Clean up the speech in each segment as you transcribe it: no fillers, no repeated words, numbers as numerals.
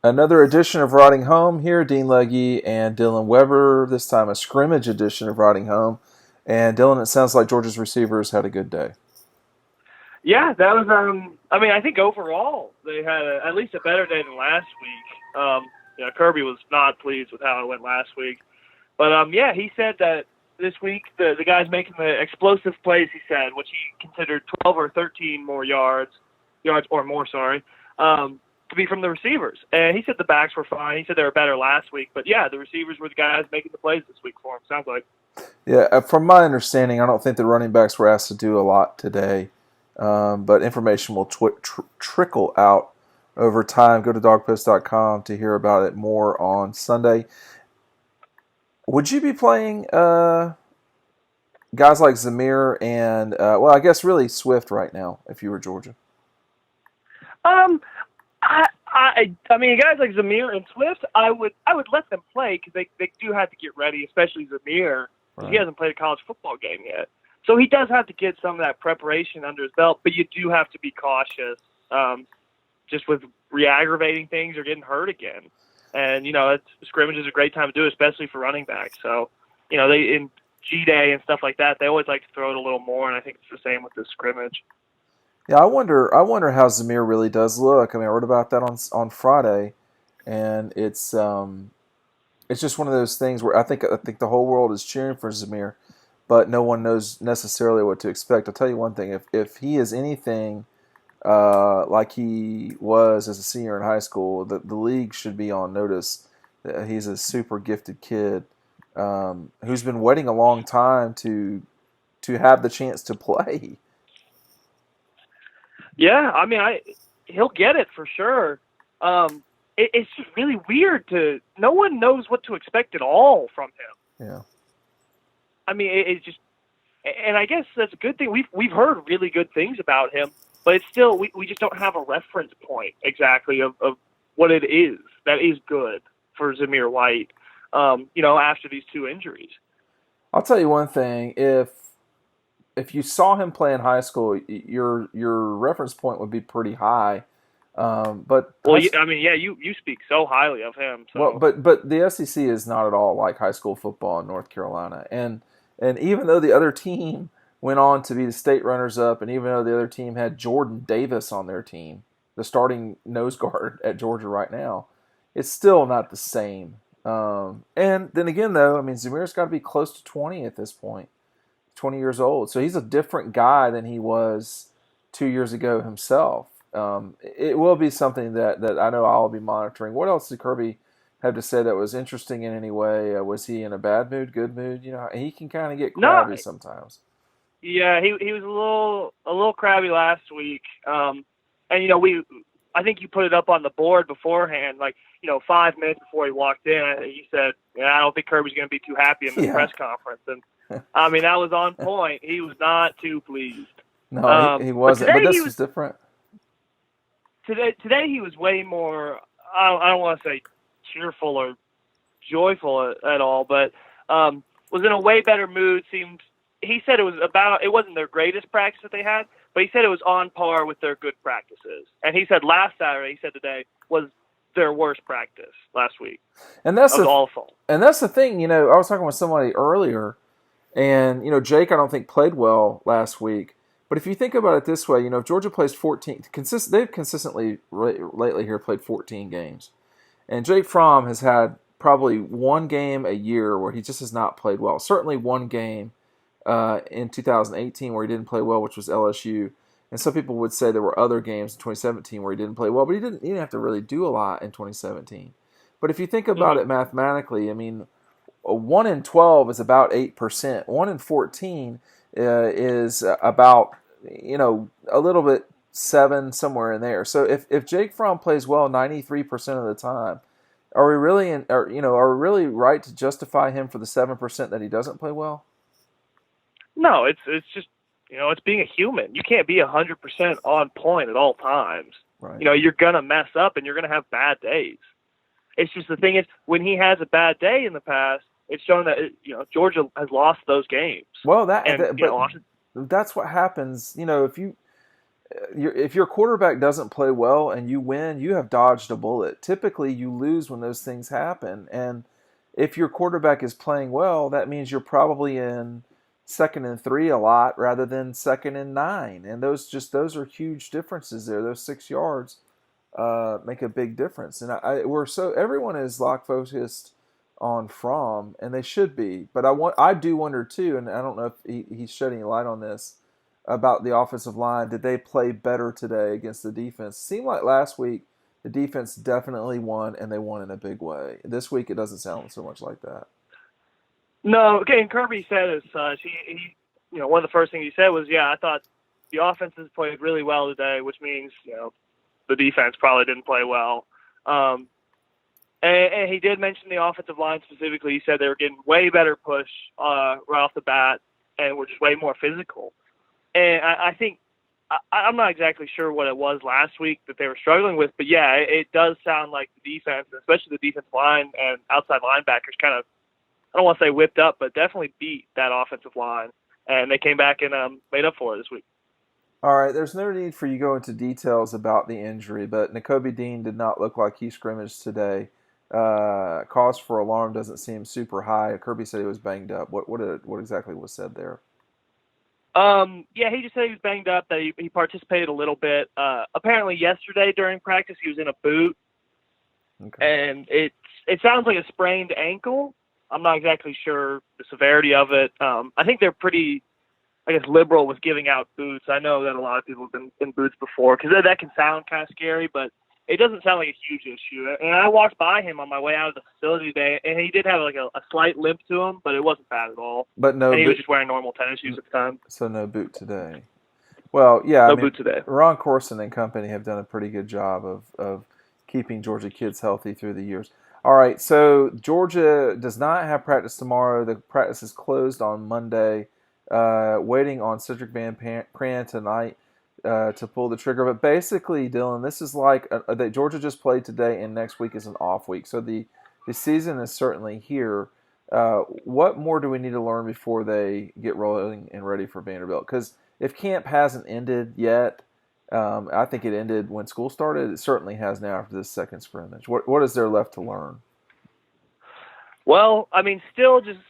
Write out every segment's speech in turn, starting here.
Another edition of Riding Home here. Dean Legge and Dylan Weber. This time a scrimmage edition of Riding Home. And Dylan, it sounds like Georgia's receivers had a good day. Yeah, that was. I mean, I think overall they had at least a better day than last week. Kirby was not pleased with how it went last week, but yeah, he said that this week the guys making the explosive plays. He said, which he considered 12 or 13 more yards or more. Sorry, to be from the receivers. And he said the backs were fine. He said they were better last week, but yeah, the receivers were the guys making the plays this week for him. Sounds like. Yeah, from my understanding, I don't think the running backs were asked to do a lot today, but information will trickle out over time. Go to dogpost.com to hear about it more on Sunday. Would you be playing guys like Zamir and, I guess really Swift right now if you were Georgia? Um, I mean, guys like Zamir and Swift, I would let them play because they do have to get ready, especially Zamir. Right. He hasn't played a college football game yet. So he does have to get some of that preparation under his belt, but you do have to be cautious just with re-aggravating things or getting hurt again. And, scrimmage is a great time to do it, especially for running backs. So, they in G-Day and stuff like that, they always like to throw it a little more, and I think it's the same with this scrimmage. Yeah, I wonder how Zamir really does look. I mean, I wrote about that on Friday, and it's just one of those things where I think the whole world is cheering for Zamir, but no one knows necessarily what to expect. I'll tell you one thing: if he is anything like he was as a senior in high school, the league should be on notice that he's a super gifted kid who's been waiting a long time to have the chance to play. Yeah, I mean, he'll get it for sure. It's just really weird no one knows what to expect at all from him. Yeah. I mean, it's just, and I guess that's a good thing. We've heard really good things about him, but it's still, we just don't have a reference point exactly of what it is that is good for Zamir White, after these two injuries. I'll tell you one thing, if you saw him play in high school, your reference point would be pretty high. But you speak so highly of him. So. Well, but the SEC is not at all like high school football in North Carolina, and even though the other team went on to be the state runners-up, and even though the other team had Jordan Davis on their team, the starting nose guard at Georgia right now, it's still not the same. And then again, though, I mean, Zamir's got to be close to 20 at this point. 20 years old. So he's a different guy than he was 2 years ago himself. It will be something that I know I'll be monitoring. What else did Kirby have to say that was interesting in any way? Was he in a bad mood, good mood? He can kind of get crabby sometimes. Yeah, he was a little crabby last week. And I think you put it up on the board beforehand, 5 minutes before he walked in. You said, I don't think Kirby's going to be too happy in this press conference. And I mean, that was on point. He was not too pleased. No, he wasn't. But this was different. Today he was way more, I don't want to say cheerful or joyful at all, but was in a way better mood. He said it wasn't their greatest practice that they had, but he said it was on par with their good practices. And he said last Saturday, he said today, was their worst practice last week. And that's awful. And that's the thing, I was talking with somebody earlier, and, Jake, I don't think played well last week. But if you think about it this way, if Georgia plays 14, they've consistently lately here played 14 games. And Jake Fromm has had probably one game a year where he just has not played well. Certainly one game in 2018 where he didn't play well, which was LSU. And some people would say there were other games in 2017 where he didn't play well, but he didn't have to really do a lot in 2017. But if you think about it mathematically, I mean, 1 in 12 is about 8%. 1 in 14 is about, a little bit 7, somewhere in there. So if Jake Fromm plays well 93% of the time, are we really right to justify him for the 7% that he doesn't play well? No, it's just, it's being a human. You can't be 100% on point at all times. Right. You're going to mess up and you're going to have bad days. It's just the thing is, when he has a bad day in the past, it's shown that Georgia has lost those games. Well, that's what happens. if your quarterback doesn't play well and you win, you have dodged a bullet. Typically, you lose when those things happen. And if your quarterback is playing well, that means you're probably in 2nd and 3 a lot rather than 2nd and 9. And those are huge differences there. Those 6 yards make a big difference. And everyone is lock focused on Fromm, and they should be. But I do wonder too, and I don't know if he's shedding light on this about the offensive line. Did they play better today against the defense? Seemed like last week the defense definitely won, and they won in a big way. This week it doesn't sound so much like that. No, okay, and Kirby said as such. He one of the first things he said was, yeah, I thought the offenses played really well today, which means, the defense probably didn't play well. And he did mention the offensive line specifically. He said they were getting way better push right off the bat and were just way more physical. And I think I'm not exactly sure what it was last week that they were struggling with, but yeah, it does sound like the defense, especially the defensive line and outside linebackers, kind of, I don't want to say whipped up, but definitely beat that offensive line, and they came back and made up for it this week. All right, there's no need for you to go into details about the injury, but Nakobe Dean did not look like he scrimmaged today. Cause for alarm doesn't seem super high. Kirby said he was banged up. What exactly was said there? Yeah, he just said he was banged up, that he participated a little bit. Apparently yesterday during practice he was in a boot, and it sounds like a sprained ankle. I'm not exactly sure the severity of it. I think they're pretty, liberal with giving out boots. I know that a lot of people have been in boots before, because that can sound kind of scary, but it doesn't sound like a huge issue. And I walked by him on my way out of the facility today, and he did have a slight limp to him, but it wasn't bad at all. But no, and he was just wearing normal tennis shoes at the time. So no boot today. Well, yeah, no boot today. Ron Corson and company have done a pretty good job of keeping Georgia kids healthy through the years. All right, so Georgia does not have practice tomorrow. The practice is closed on Monday. Waiting on Cedric Van Pran tonight to pull the trigger. But basically, Dylan, this is like that Georgia just played today, and next week is an off week. So the season is certainly here. What more do we need to learn before they get rolling and ready for Vanderbilt? Because if camp hasn't ended yet, I think it ended when school started. It certainly has now after this second scrimmage. What is there left to learn? Well, still just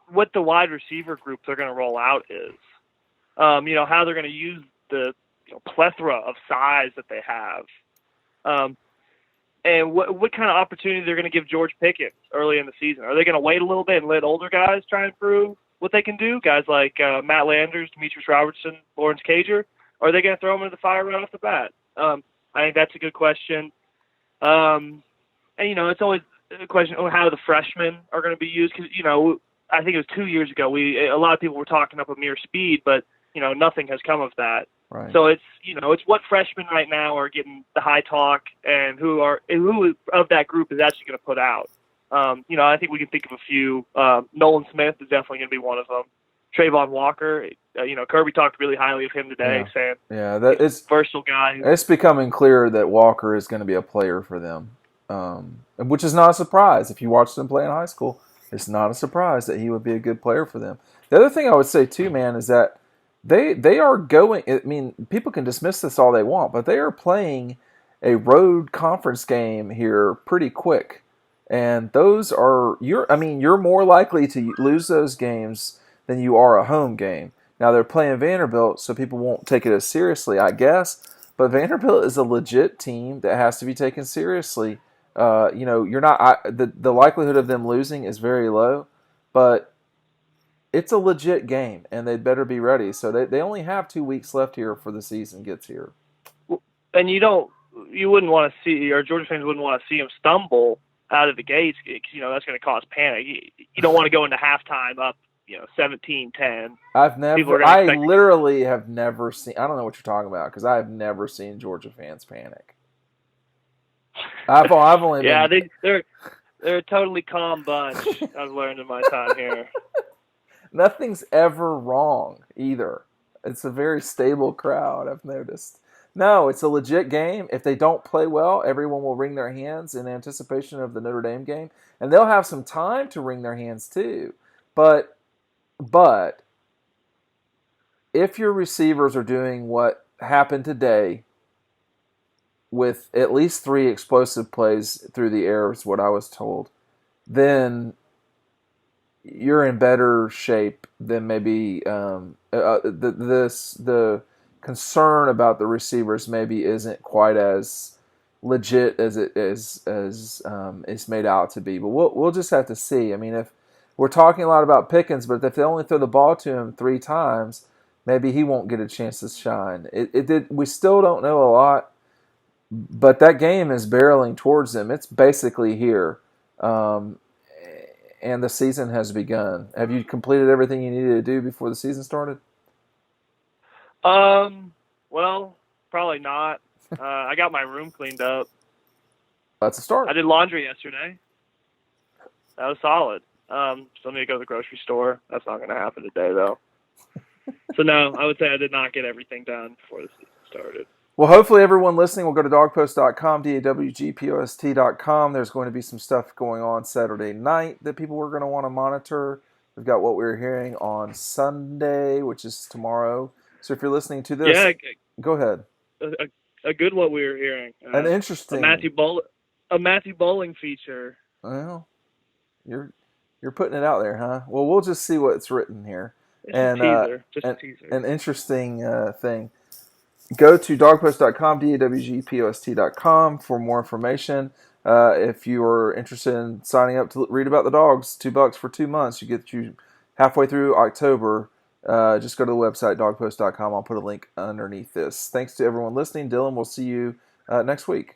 what the wide receiver group they're going to roll out is, how they're going to use the plethora of size that they have, and what kind of opportunity they're going to give George Pickens early in the season. Are they going to wait a little bit and let older guys try and prove what they can do, guys like Matt Landers, Demetrius Robertson, Lawrence Cager? Or are they going to throw them into the fire right off the bat? I think that's a good question. And, it's always a question of how the freshmen are going to be used. Because, I think it was 2 years ago, a lot of people were talking up Amir Speed, but, nothing has come of that. Right. So it's what freshmen right now are getting the high talk, and who of that group is actually going to put out. I think we can think of a few. Nolan Smith is definitely going to be one of them. Trayvon Walker, Kirby talked really highly of him today, saying it's a versatile guy. It's becoming clear that Walker is going to be a player for them, which is not a surprise. If you watched him play in high school, it's not a surprise that he would be a good player for them. The other thing I would say too, man, is that they are going. I mean, people can dismiss this all they want, but they are playing a road conference game here pretty quick, and those are you're more likely to lose those games than you are a home game. Now they're playing Vanderbilt, so people won't take it as seriously, I guess. But Vanderbilt is a legit team that has to be taken seriously. You're not. The likelihood of them losing is very low, but it's a legit game, and they'd better be ready. So they only have 2 weeks left here before the season gets here. And you wouldn't want to see, or Georgia fans wouldn't want to see them stumble out of the gates, because that's going to cause panic. You don't want to go into halftime up 17-10. I literally have never seen. I don't know what you're talking about, because I have never seen Georgia fans panic. I've only been, they're a totally calm bunch. I've learned in my time here. Nothing's ever wrong either. It's a very stable crowd, I've noticed. No, it's a legit game. If they don't play well, everyone will wring their hands in anticipation of the Notre Dame game, and they'll have some time to wring their hands too. But if your receivers are doing what happen today with at least 3 explosive plays through the air, is what I was told, then you're in better shape than maybe the concern about the receivers maybe isn't quite as legit as it is as it's made out to be. But we'll just have to see. I mean, if we're talking a lot about Pickens, but if they only throw the ball to him 3 times, maybe he won't get a chance to shine. It did. We still don't know a lot, but that game is barreling towards them. It's basically here. And the season has begun. Have you completed everything you needed to do before the season started? Well, probably not. I got my room cleaned up. That's a start. I did laundry yesterday. That was solid. Still need to go to the grocery store. That's not going to happen today, though. So, no, I would say I did not get everything done before the season started. Well, hopefully everyone listening will go to dawgpost.com, dawgpost.com. There's going to be some stuff going on Saturday night that people are going to want to monitor. We've got what we're hearing on Sunday, which is tomorrow. So if you're listening to this, go ahead. A good what we were hearing. An interesting. A Matthew Bowling feature. Well, you're putting it out there, huh? Well, we'll just see what's written here. Just a teaser. An interesting thing. Go to dawgpost.com, dawgpost.com for more information. If you are interested in signing up to read about the dogs, $2 for 2 months. You get you halfway through October. Just go to the website, dawgpost.com. I'll put a link underneath this. Thanks to everyone listening. Dylan, we'll see you next week.